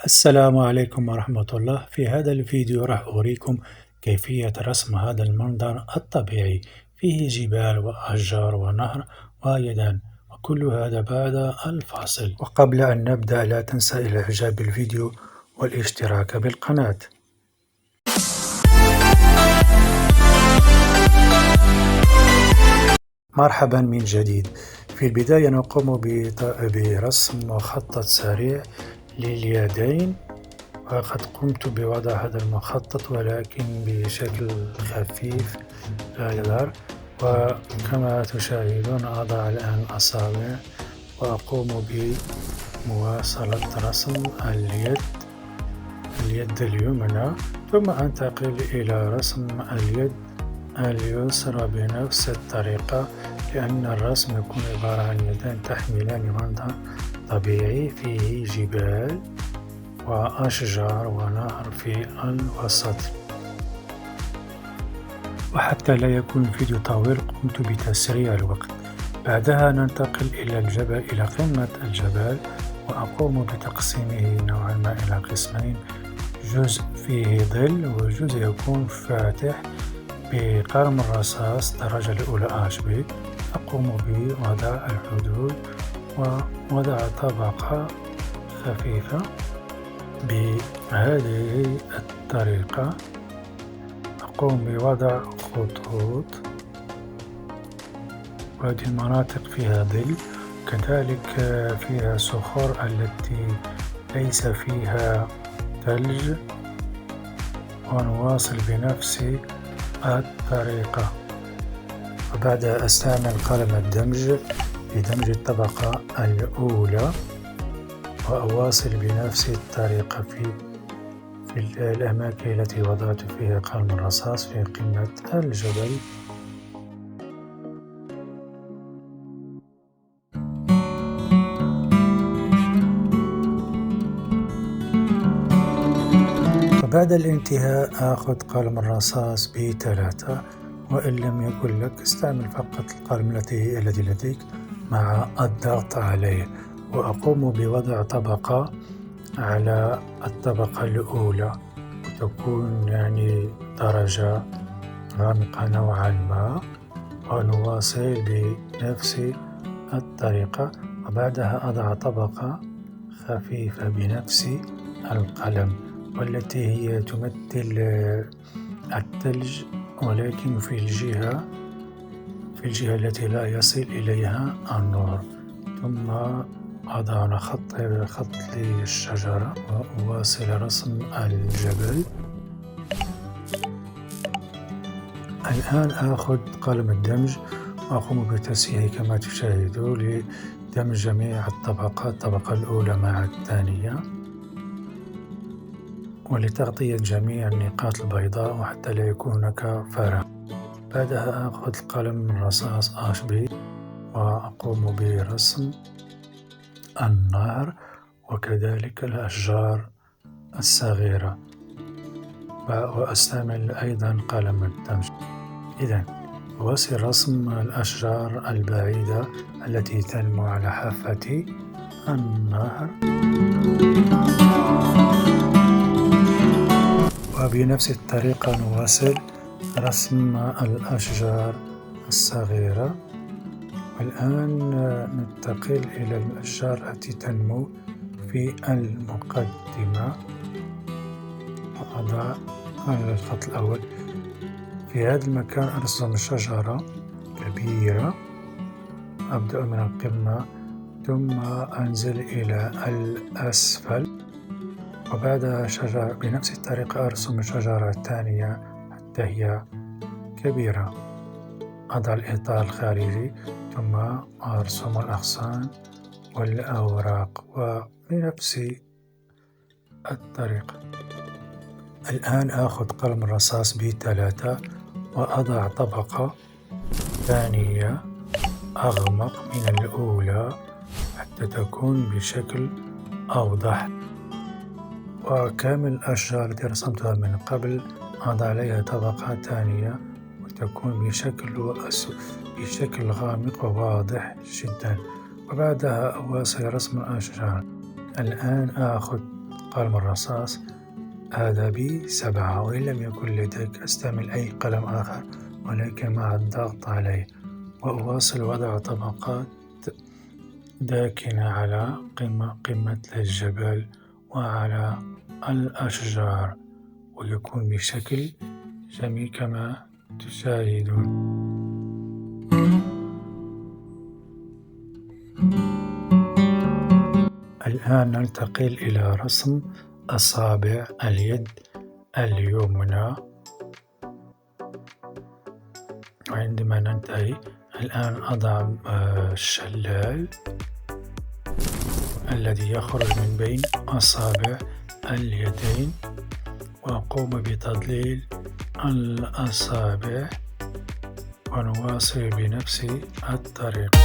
السلام عليكم ورحمة الله. في هذا الفيديو راح أوريكم كيفية رسم هذا المنظر الطبيعي فيه جبال وأشجار ونهر ويدان، وكل هذا بعد الفاصل. وقبل أن نبدأ لا تنسى الإعجاب بالفيديو والاشتراك بالقناة. مرحبا من جديد. في البداية نقوم برسم مخطط سريع لليدين، وقد قمت بوضع هذا المخطط ولكن بشكل خفيف لا يظهر. وكما تشاهدون أضع الآن الأصابع وأقوم بمواصلة رسم اليد اليمنى، ثم أنتقل إلى رسم اليد اليسرى بنفس الطريقة، لأن الرسم يكون عبارة عن يدان تحملان منظر طبيعي فيه جبال وأشجار ونهر في الوسط. وحتى لا يكون الفيديو طويل قمت بتسريع الوقت. بعدها ننتقل إلى قمة الجبل، وأقوم بتقسيمه نوعا ما إلى قسمين، جزء فيه ظل وجزء يكون فاتح بقلم الرصاص الدرجة الأولى HB. أقوم بوضع الحدود ووضع طبقة خفيفة بهذه الطريقة. أقوم بوضع خطوط، وهذه المناطق فيها ظل، كذلك فيها صخور التي ليس فيها ثلج، ونواصل بنفس الطريقة. وبعدها أستعمل قلم الدمج لدمج الطبقة الأولى، وأواصل بنفس الطريقة في الأماكن التي وضعت فيها قلم الرصاص في قمة الجبل. وبعد الانتهاء أخذ قلم الرصاص ب3، وإن لم يكن لك استعمل فقط القلم الذي لديك مع الضغط عليه. وأقوم بوضع طبقة على الطبقة الأولى، وتكون درجة غامقة نوعا ما، ونواصل بنفس الطريقة. وبعدها أضع طبقة خفيفة بنفس القلم، والتي هي تمثل الثلج، ولكن في الجهة التي لا يصل إليها النور. ثم أضع خط للشجرة وأواصل رسم الجبل. الآن آخذ قلم الدمج وأقوم بتسييحه كما تشاهدون لدمج جميع الطبقات، الطبقة الأولى مع الثانية، ولتغطية جميع النقاط البيضاء وحتى لا يكون هناك فراغ. بعدها آخذ القلم الرصاص HB وأقوم برسم النهر وكذلك الأشجار الصغيرة، وأستعمل أيضا قلم الدمج. إذن أواصل رسم الأشجار البعيدة التي تنمو على حافة النهر، وبنفس الطريقة نواصل رسم الأشجار الصغيرة. والآن ننتقل إلى الأشجار التي تنمو في المقدمة، وأضع الخط الأول. في هذا المكان أرسم شجرة كبيرة، أبدأ من القمة ثم أنزل إلى الأسفل، وبعدها شجرة بنفس الطريقة أرسم شجرة ثانية حتى هي كبيرة. أضع الإطار الخارجي ثم أرسم الأغصان والأوراق وبنفس الطريقة. الآن آخذ قلم الرصاص ب3 وأضع طبقة ثانية أغمق من الأولى حتى تكون بشكل أوضح. وكامل الأشجار التي رسمتها من قبل أضع عليها طبقة ثانية وتكون بشكل غامق وواضح جدا. وبعدها أواصل رسم الأشجار. الآن آخذ قلم الرصاص هذا ب7، وإن لم يكن لديك أستعمل أي قلم آخر ولكن مع الضغط عليه، وأواصل وضع طبقات داكنة على قمة الجبل وعلى الأشجار، ويكون بشكل جميل كما تشاهدون. الآن ننتقل إلى رسم أصابع اليد اليمنى، وعندما ننتهي الآن أضع الشلال الذي يخرج من بين أصابع اليدين، وأقوم بتضليل الأصابع ونواصل بنفس الطريقة.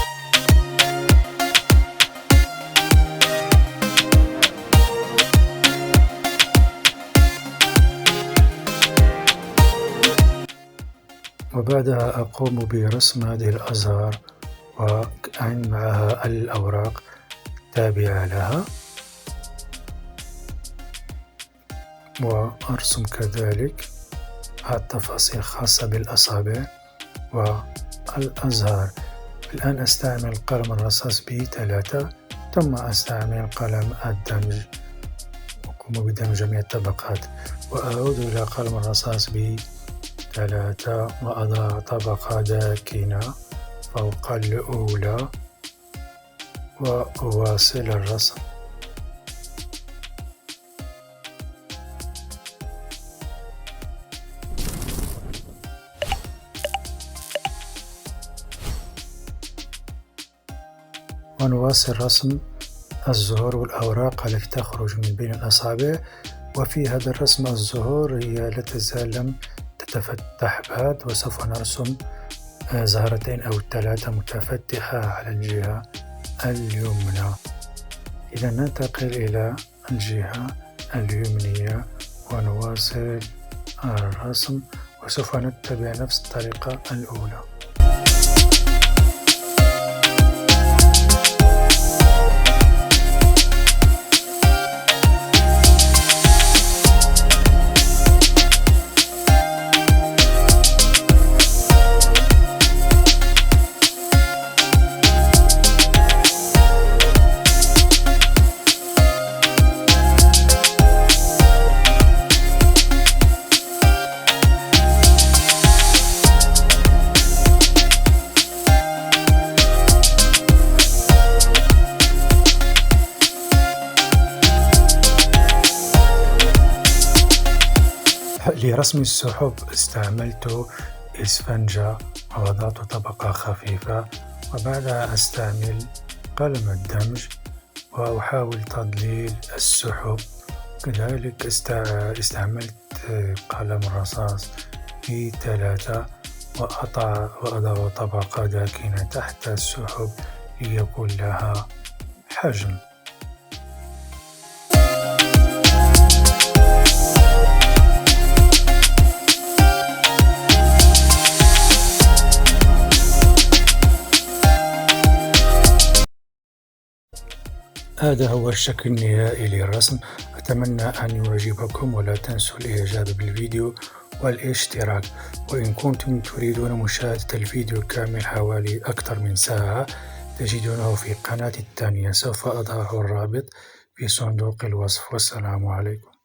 وبعدها أقوم برسم هذه الأزهار وأعين معها الأوراق التابعة لها، وأرسم كذلك التفاصيل الخاصة بالأصابع والأزهار. الآن أستعمل قلم الرصاص ب3، ثم أستعمل قلم الدمج وأقوم بدمج جميع الطبقات، وأعود إلى قلم الرصاص ب3 وأضع طبقة داكنة فوق الأولى وأواصل الرسم. ونواصل رسم الزهور والأوراق التي تخرج من بين الأصابع. وفي هذا الرسم الزهور هي لا تزال لم تتفتح بعد، وسوف نرسم زهرتين أو 3 متفتحة على الجهة اليمنى. إذا ننتقل إلى الجهة اليمنية ونواصل الرسم، وسوف نتبع نفس الطريقة الأولى. لرسم السحب استعملت إسفنجة ووضعت طبقة خفيفة، وبعدها أستعمل قلم الدمج وأحاول تضليل السحب. كذلك استعملت قلم الرصاص ب3 وأضع طبقة داكنة تحت السحب ليكون لها حجم. هذا هو الشكل النهائي للرسم. أتمنى أن يعجبكم، ولا تنسوا الإعجاب بالفيديو والاشتراك. وإن كنتم تريدون مشاهدة الفيديو كامل حوالي أكثر من ساعة تجدونه في قناتي الثانية، سوف أضع الرابط في صندوق الوصف. والسلام عليكم.